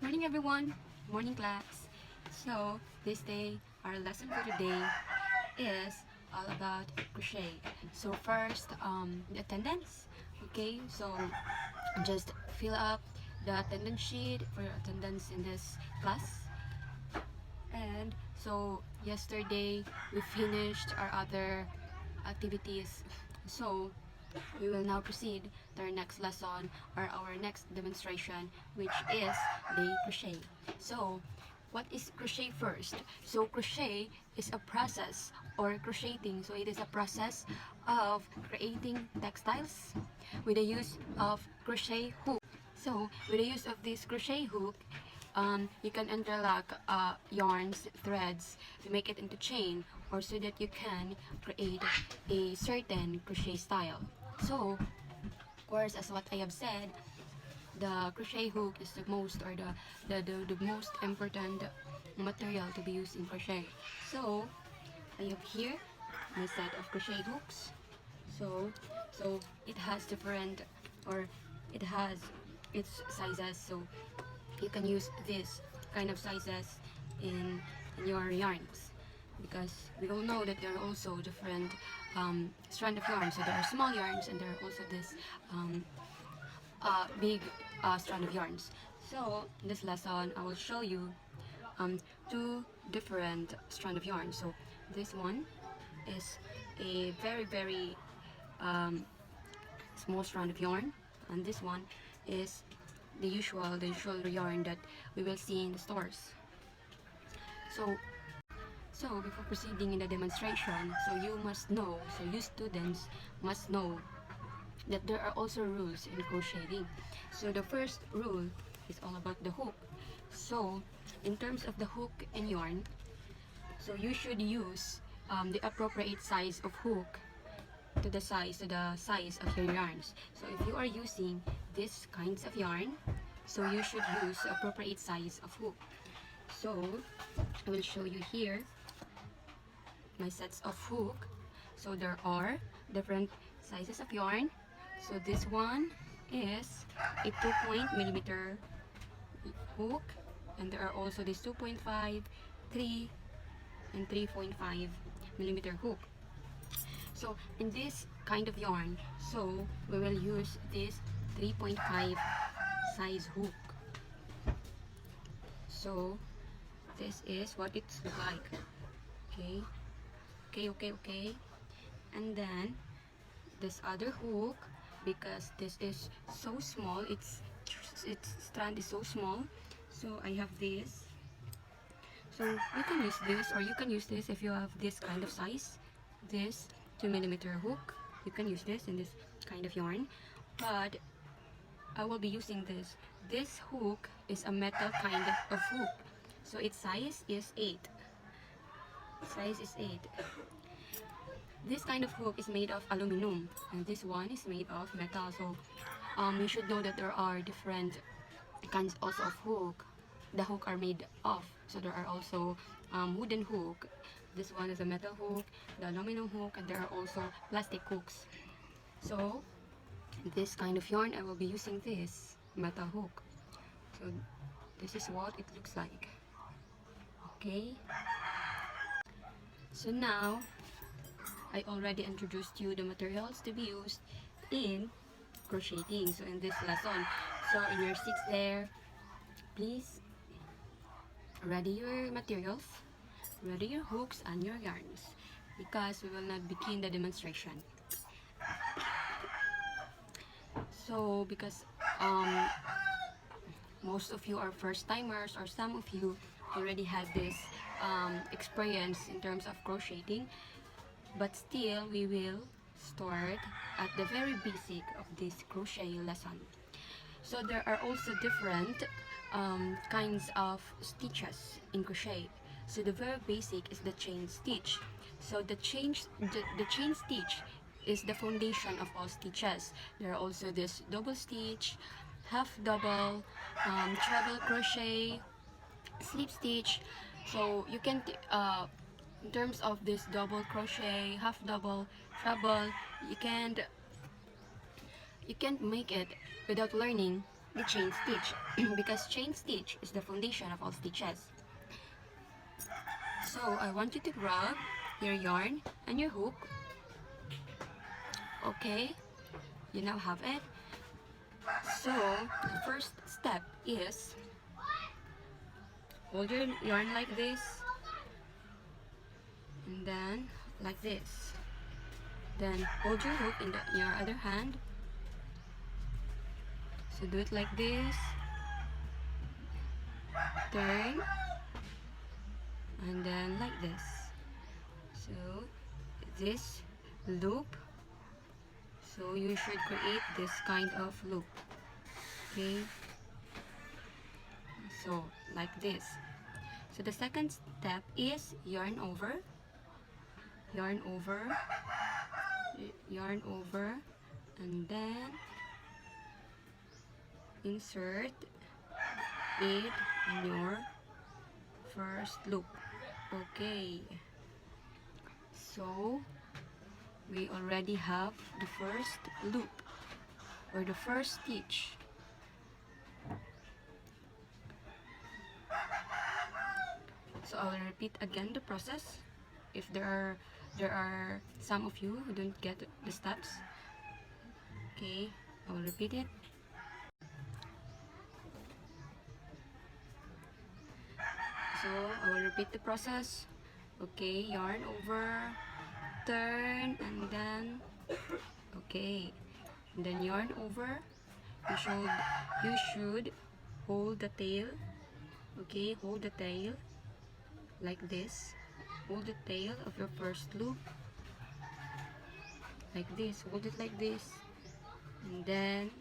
Morning everyone, morning class. So this day, our lesson for today is all about crochet. So first, the attendance. Okay, so just fill up the attendance sheet for your attendance in this class. And so yesterday we finished our other activities. So we will now proceed to our next lesson or our next demonstration, which is the crochet. So what is crochet first? So crochet is a process or crocheting. So it is a process of creating textiles with the use of crochet hook. So with the use of this crochet hook, you can interlock yarns, threads to make it into chain, or so that you can create a certain crochet style. So, of course, as what I have said, the crochet hook is the most or the most important material to be used in crochet. So, I have here my set of crochet hooks. So it has different, or it has its sizes. So you can use this kind of sizes in your yarns, because we all know that there are also different strand of yarns. So there are small yarns and there are also this big strand of yarns. So in this lesson I will show you two different strand of yarn. So this one is a very small strand of yarn, and this one is the usual yarn that we will see in the stores. So before proceeding in the demonstration, so you students must know that there are also rules in crocheting. So the first rule is all about the hook. So in terms of the hook and yarn, so you should use the appropriate size of hook to the size of your yarns. So if you are using these kinds of yarn, so you should use appropriate size of hook. So I will show you here my sets of hook. So there are different sizes of yarn. So this one is a 2.0mm hook, and there are also this 2.5, 3, and 3.5mm hook. So in this kind of yarn, so we will use this 3.5 size hook. So this is what it's like. Okay. And then this other hook, because this is so small, its strand is so small, so I have this. So you can use this, or you can use this if you have this kind of size, this 2mm hook. You can use this in this kind of yarn, but I will be using this. This hook is a metal kind of hook, so its size is 8. This kind of hook is made of aluminum, and this one is made of metal. So you should know that there are different kinds also of hook the hook are made of. So there are also wooden hook. This one is a metal hook, the aluminum hook, and there are also plastic hooks. So this kind of yarn, I will be using this metal hook. So this is what it looks like. Okay, so now I already introduced you the materials to be used in crocheting. So in this lesson, so in your seats there, please ready your materials, ready your hooks and your yarns, because we will not begin the demonstration. So because most of you are first timers, or some of you already had this experience in terms of crocheting, but still we will start at the very basic of this crochet lesson. So there are also different kinds of stitches in crochet. So the very basic is the chain stitch. So the chain stitch is the foundation of all stitches. There are also this double stitch, half double, treble crochet, slip stitch. So you can in terms of this double crochet, half double, treble, you can't make it without learning the chain stitch because chain stitch is the foundation of all stitches. So I want you to grab your yarn and your hook. Okay, you now have it. So the first step is hold your yarn like this, and then like this. Then hold your hook in your other hand. So do it like this. Turn, and then like this. So this loop. So you should create this kind of loop. Okay. So like this. So the second step is yarn over, yarn over, yarn over, and then insert it in your first loop. Okay, so we already have the first loop or the first stitch. So I will repeat again the process if there are some of you who don't get the steps. Okay, I will repeat it. So I will repeat the process. Okay, yarn over, turn, and then okay, and then yarn over. You should hold the tail. Okay, hold the tail like this. Hold the tail of your first loop like this. Hold it like this, and then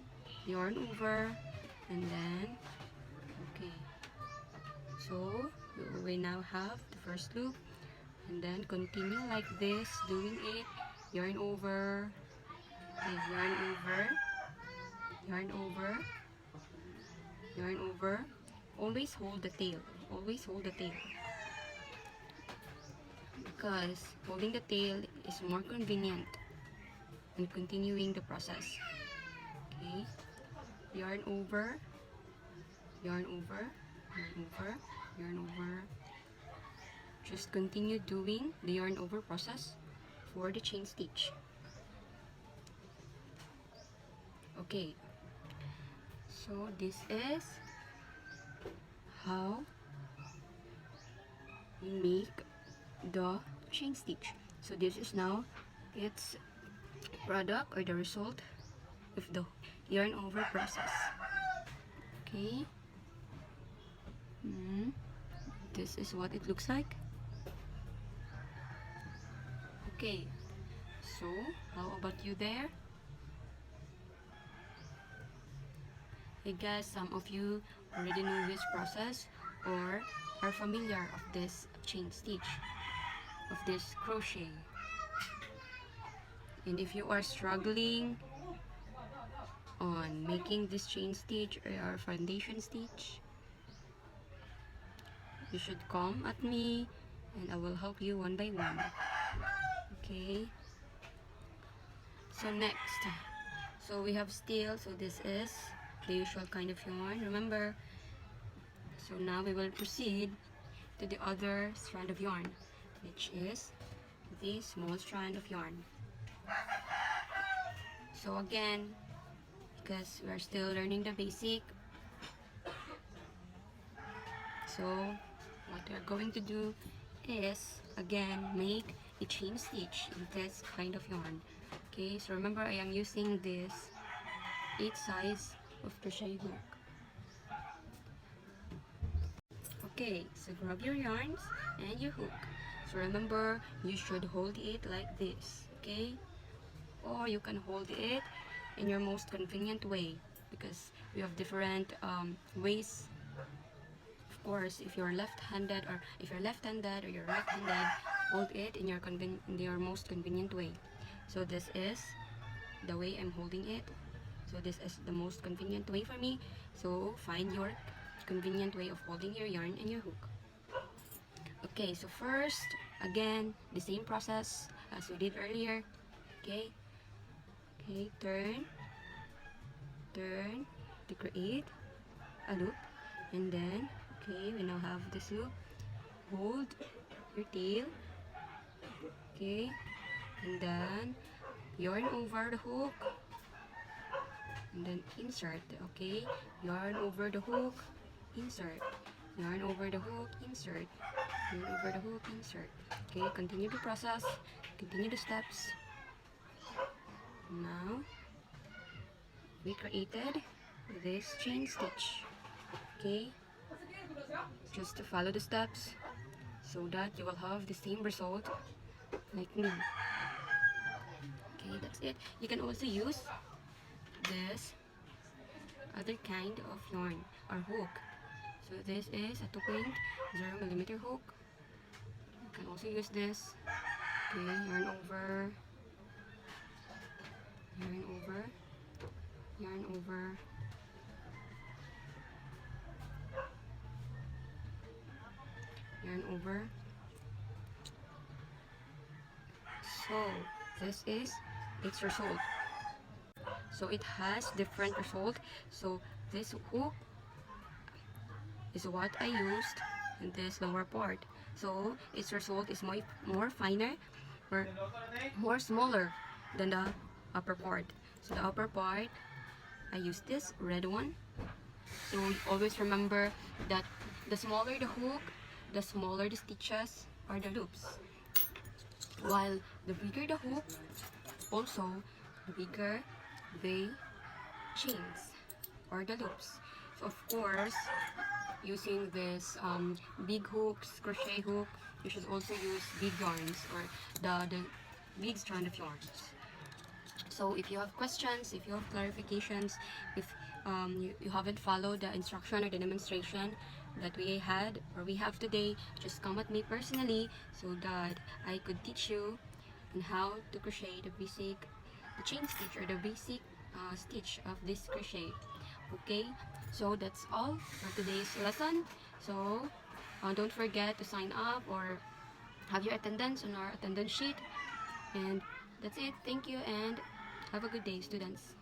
yarn over, and then okay. So we now have the first loop, and then continue like this, doing it. Yarn over, okay, yarn over, yarn over, yarn over. Always hold the tail. Always hold the tail, because holding the tail is more convenient in continuing the process. Okay, yarn over, yarn over, yarn over, yarn over. Just continue doing the yarn over process for the chain stitch. Okay, so this is how we make the chain stitch. So this is now its product or the result of the yarn over process. Okay, this is what it looks like. Okay, so how about you there? I guess some of you already know this process or are familiar of this chain stitch, of this crochet. And if you are struggling on making this chain stitch or foundation stitch, you should come at me and I will help you one by one. Okay, so next, so we have steel. So this is the usual kind of yarn, remember. So now we will proceed to the other strand of yarn, which is the small strand of yarn. So again, because we are still learning the basic, so what we are going to do is again make a chain stitch in this kind of yarn. Okay, so remember I am using this 8 size of crochet hook. Okay, so grab your yarns and your hook. So remember, you should hold it like this, okay? Or you can hold it in your most convenient way, because we have different ways. Of course, if you're left-handed or you're right-handed, hold it in your most convenient way. So this is the way I'm holding it. So this is the most convenient way for me. So find your convenient way of holding your yarn and your hook. Okay, so first, again, the same process as we did earlier. Okay, turn, turn, to create a loop, and then okay, we now have this loop. Hold your tail, okay, and then yarn over the hook, and then insert. Okay, yarn over the hook, insert, yarn over the hook, insert, yarn over the hook, insert. Okay, continue the process, continue the steps. Now we created this chain stitch. Okay, just to follow the steps so that you will have the same result like me. Okay, that's it. You can also use this other kind of yarn or hook. So this is a 2.0mm hook. You can also use this. Okay, yarn over, yarn over, yarn over, yarn over. So this is its result. So it has different result. So this hook is what I used in this lower part. So its result is more finer or more smaller than the upper part. So the upper part, I used this red one. So always remember that the smaller the hook, the smaller the stitches or the loops. While the bigger the hook, also the bigger the chains or the loops. So of course, using this big hooks, crochet hook, you should also use big yarns or the big strand of yarns. So if you have questions, if you have clarifications, if you haven't followed the instruction or the demonstration that we had or we have today, just come at me personally so that I could teach you on how to crochet the chain stitch or the basic stitch of this crochet. Okay, so that's all for today's lesson. So don't forget to sign up or have your attendance on our attendance sheet. And that's it. Thank you and have a good day, students.